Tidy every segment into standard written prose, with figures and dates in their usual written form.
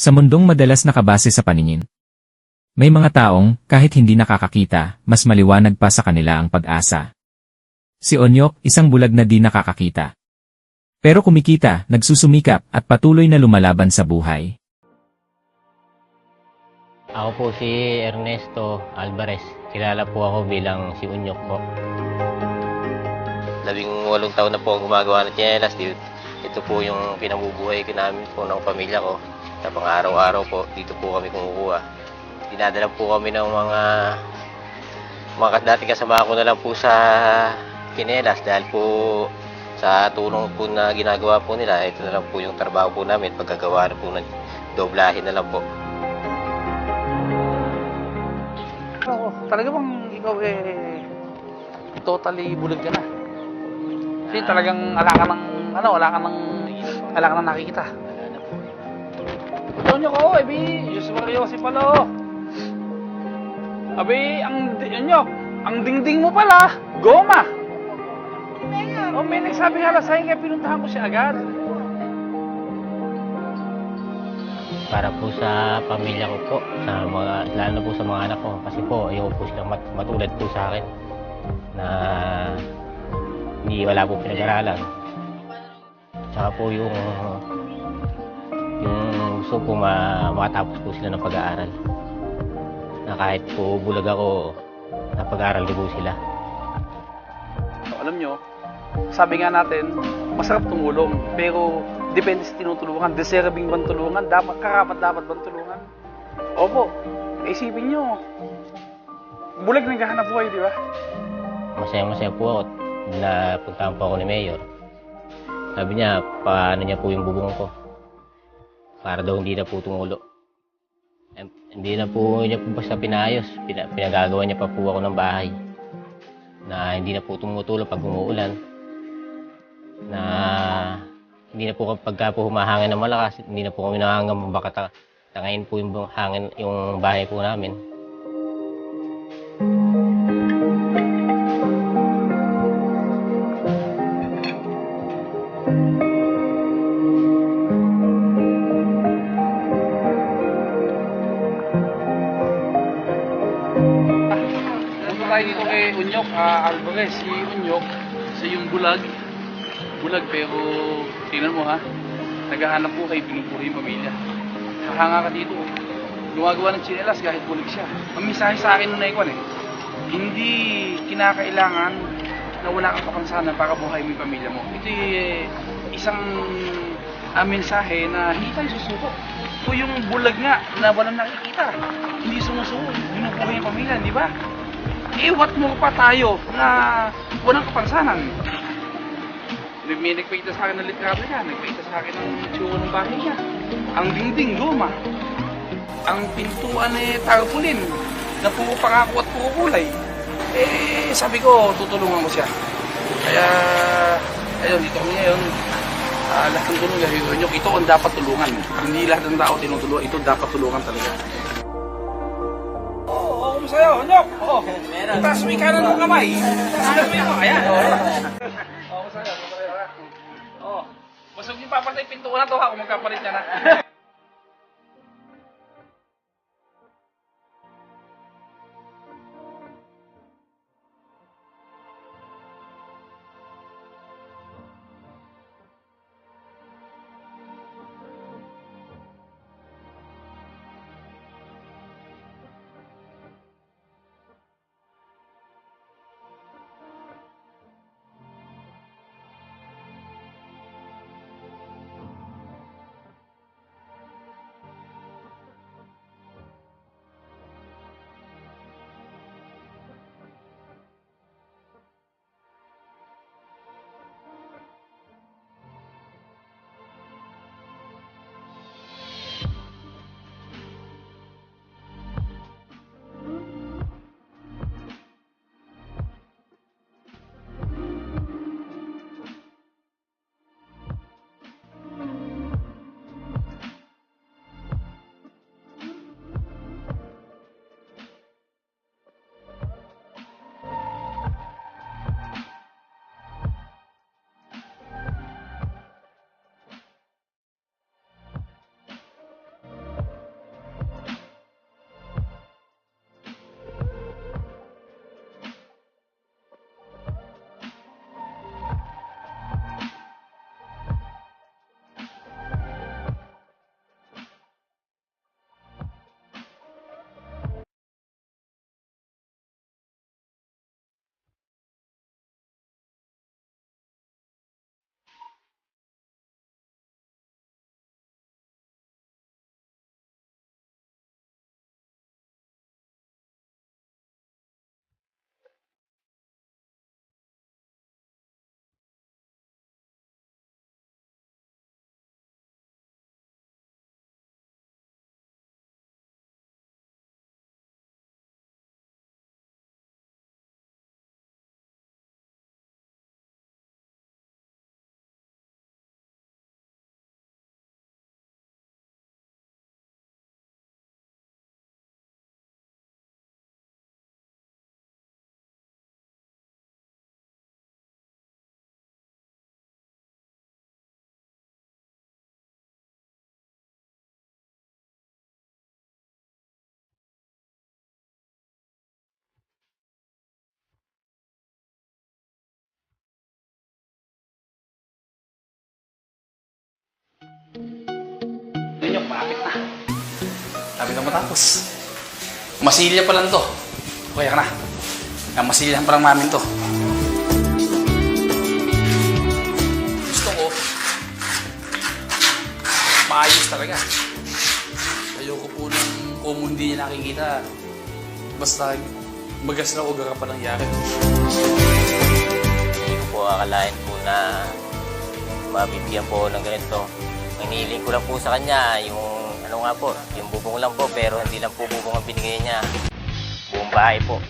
Sa mundong madalas nakabase sa paningin, may mga taong, kahit hindi nakakakita, mas maliwanag pa sa kanila ang pag-asa. Si Onyok, isang bulag na di nakakakita. Pero kumikita, nagsusumikap, at patuloy na lumalaban sa buhay. Ako po si Ernesto Alvarez. Kilala po ako bilang si Unyok po. 18 taon na po ang gumagawa ng tsinelas. Ito po yung pinabubuhay ko namin po ng pamilya ko. Sa pang-araw-araw po, dito po kami kumukuha. Dinadala po kami ng mga dating kasama ko na lang po sa tsinelas dahil po sa tulong po na ginagawa po nila, ito na lang po yung trabaho po namin, pagkagawa na po ng doblahin na lang po. Oo, talaga bang ikaw totally bulag ka na? Kasi talagang wala ka ng nakikita. Ito nyo ko, Diyos Mario si pala. Ang dingding mo pala, goma. May nagsabi nga sa'yo kaya pinuntahan ko siya agad. Para po sa pamilya ko po, lalo na po sa mga anak ko. Kasi po, ayoko po silang matulad po sa akin na wala po pinag-aralan. Tsaka po yung gusto po makatapos po sila ng pag-aaral. Na kahit po bulag ako, napag-aaral din po sila. Alam nyo, sabi nga natin, masarap tumulong, pero depende sa tinutulungan. Deserving bang tulungan? Karapat dapat bang tulungan? Opo, isipin nyo. Bulag naghahanap buhay, di ba? Masaya-masaya po ako na pagkama po ako ni Mayor. Sabi niya, paano niya po yung bubong ko. Para daw hindi na po tumulo. Hindi na po niya po basta pinayos. Pinagagawa niya pa po ako ng bahay. Na hindi na po tumutulo pag umuulan. Na hindi na po pagka po humahangin ng malakas, hindi na po kami nangangamang baka tangayin po yung hangin yung bahay po namin. Punta tayo dito kay Unyok Alvarez. Si Unyok, yung bulag pero tingnan mo ha, naghahanap po kay pinupuri yung pamilya. Hahanga ka dito, gumagawa ng tsinelas kahit bulag siya. Ang mensahe sa akin nung naikwan hindi kinakailangan na wala kang kapansanan para buhay mo yung pamilya mo. Ito isang mensahe na hindi tayo susuko. Kung yung bulag nga na walang nakikita, hindi sumusuko, binubuhay yung pamilya, di ba? What more pa tayo na walang kapansanan? May nagpakita sa akin ng litrato niya, nagpakita sa akin ng tsura ng bahay niya. Ang dingding, goma. Ang pintuan tarpaulin, na puro pangako at puro kulay. Sabi ko, tutulungan ko siya. Kaya, ayun, dito kami ngayon. Lahat ng tulungan, ito ang dapat tulungan. Hindi lahat ng tao tinutulungan, ito dapat tulungan talaga. Oo, kumusta yun, Onyok? Oo, meron. Taas mo yung kanan ng kamay. Taas mo yung ayan. Oo, kumusta yun? Oo. Basta yung papatay pintuan na to ha, kung magkapalit niya na. Lumapit na. Sabi na matapos. Masilya pa lang to. Okay ka na. Masilyahan pa lang namin to. Gusto ko, maayos talaga. Ayoko po ng kung hindi niya nakikita. Basta magas na ugaran pa nangyari. Hindi ko po akalain po na mabibigyan po ng ganito. Ang hinihiling ko lang po sa kanya, yung ano nga po, yung bubong lang po, pero hindi lang po bubong ang binigay niya. Buong bahay po.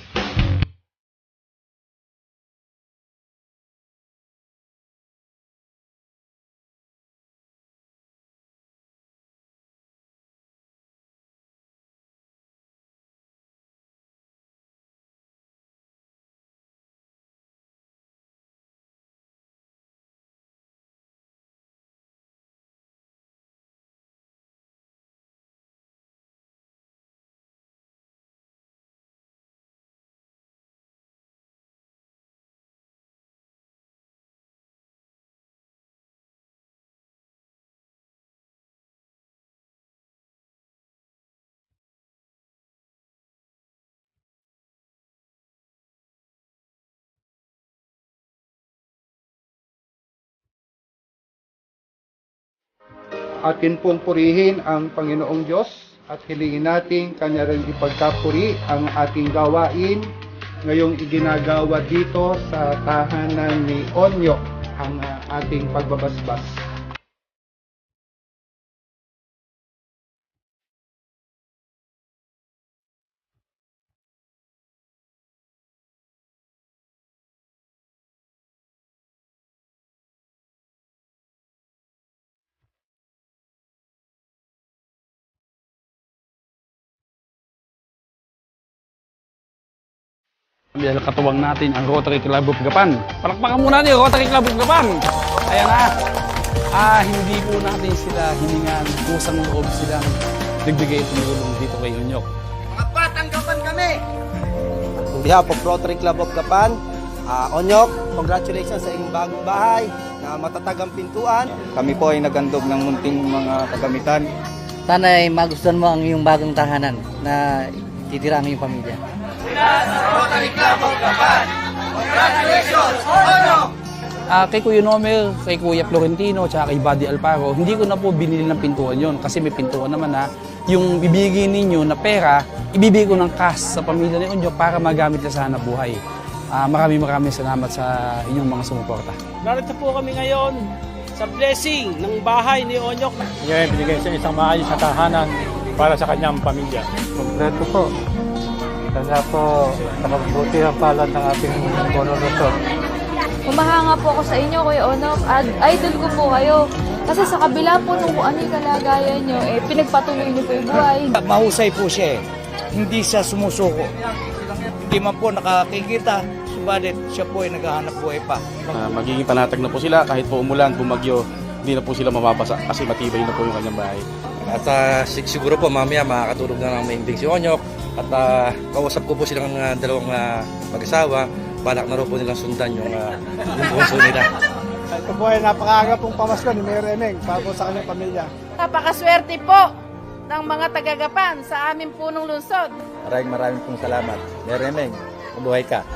Atin pong purihin ang Panginoong Diyos at hilingin natin Kanya rin ipagkapuri ang ating gawain ngayong iginagawa dito sa tahanan ni Onyok ang ating pagbabasbas. Dahil katuwang natin ang Rotary Club of Gapan. Palakpakan muna niyo, Rotary Club of Gapan. Ayan na. Hindi po natin sila hiningan, kusang loob silang nagbigay tumulong dito kay Onyok. Mga batang Gapan kami! On behalf of Rotary Club of Gapan, Onyok, congratulations sa iyong bagong bahay na matatag ang pintuan. Kami po ay nagandog ng munting mga kagamitan. Sana ay magustuhan mo ang iyong bagong tahanan na titira ang iyong pamilya. Rotary Club of Gapan! Congratulations, Onyok! Kay Kuya Nomel, kay Kuya Florentino, tsaka kay Buddy Alparo, hindi ko na po binili ng pintuan yon kasi may pintuan naman na yung bibigay ninyo na pera, ibibigay ko ng cash sa pamilya ni Onyok para magamit na sa hanap buhay. Maraming salamat sa inyong mga sumuporta. Narito po kami ngayon sa blessing ng bahay ni Onyok. Ngayon, binigay siya isang maayos na tahanan para sa kanyang pamilya. Kompleto po. Sana po nakabuti ang palad ng ating mononosor. Humahanga po ako sa inyo, Kuya Onyok. Idol ko po kayo. Kasi sa kabila po nung kung ano yung kalagayan nyo, pinagpatuloy niyo po yung buhay. Mahusay po siya Hindi siya sumusuko. Hindi man po nakakikita, subalit siya po ay naghahanap buhay pa. Magiging panatag na po sila kahit po umulan, bumagyo, hindi na po sila mababasa kasi matibay na po yung kanyang bahay. At siguro po mamaya makakatulog na ng mahimbing si Onyok. At kausap ko po silang dalawang mag-asawa. Balak na rin po nilang sundan yung bunso nila. Ito po ay napakaaga pong pamasko ni Mayor Emeng para po sa kanyang pamilya. Napakaswerte po ng mga taga-Gapan sa aming punong lungsod. Maraming pong salamat. Meremeng, mabuhay ka.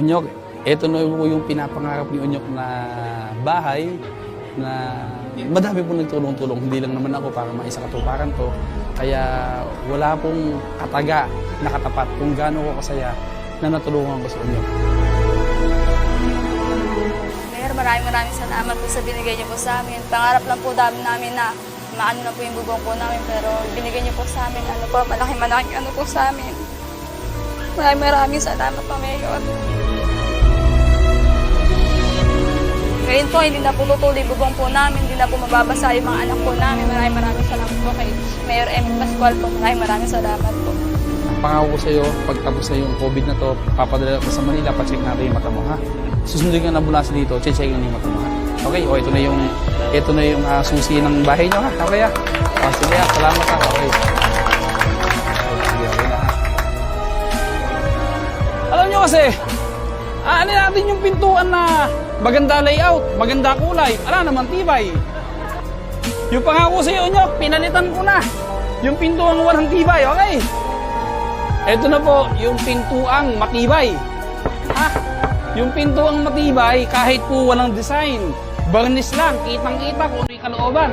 Onyok, ito na po yung pinapangarap ni Onyok na bahay na madami po nagtulong-tulong. Hindi lang naman ako para maisa katuparan to. Kaya wala pong kataga na katapat kung gaano ko kasaya na natulungan ko sa Onyok. Mayor, maraming salamat po sa binigay niyo po sa amin. Pangarap lang po namin na maano na po yung bubong po namin, pero binigay niyo po sa amin, malaking ano po sa amin. Maraming salamat po, Mayor. Ngayon po, hindi na po tutuloy bubong po namin, hindi na po mababasa yung mga anak po namin. Maraming salamat po kay Mayor Emeng Pascual po. Maraming salamat po. Ang pangako ko sa iyo, pagtapos na yung COVID na to, papadala ko sa Manila, pacheck natin yung mata mo, ha? Susunod ka na ambulance dito, check yung mata mo, ha? Okay, o ito na yung susi ng bahay nyo, ha? Okay, ha? Sige, ha? Salamat, ha? Okay. Okay na, ha? Alam nyo kasi, ano natin yung pintuan na maganda layout, maganda kulay, ala naman tibay. Yung pangako sa iyo, Onyok, pinalitan ko na. Yung pintuang walang tibay, okay? Ito na po, yung pintuang matibay. Ha? Yung pintuang matibay, kahit po walang design, barnis lang, kitang-kita kung ano yung kalooban.